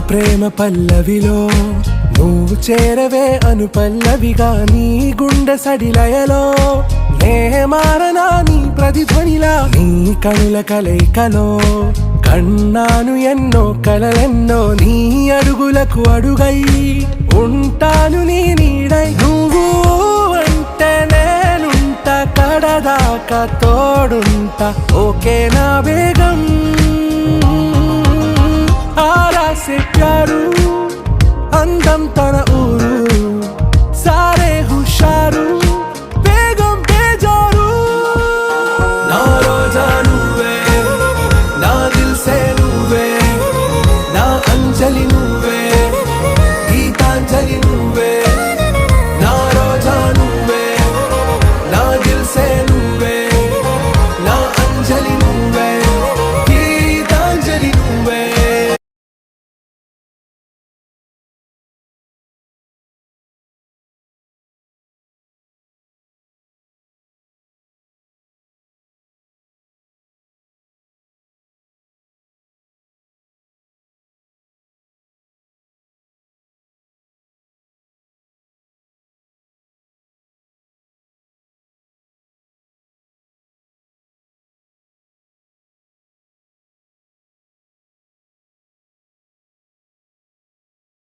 ప్రేమ పల్లవిలో నువ్వు చేరవే అను పల్లవిగా నీ గుండె సడిలయలో నే మారనా నీ ప్రతిధ్వనిలా నీ కనుల కలయికలో కన్నాను ఎన్నో కలలెన్నో నీ అడుగులకు అడుగై ఉంటాను నీ నీడై నువ్వు అంటే నేనుంట కడదాకా తోడుంటా ఓకే నా బేగం आरा से प्यारू अंदम तन ऊरू सारे हुशारू बेगम बेजारू ना रोजा नुवे ना दिल से नुवे ना अंजलि नुवे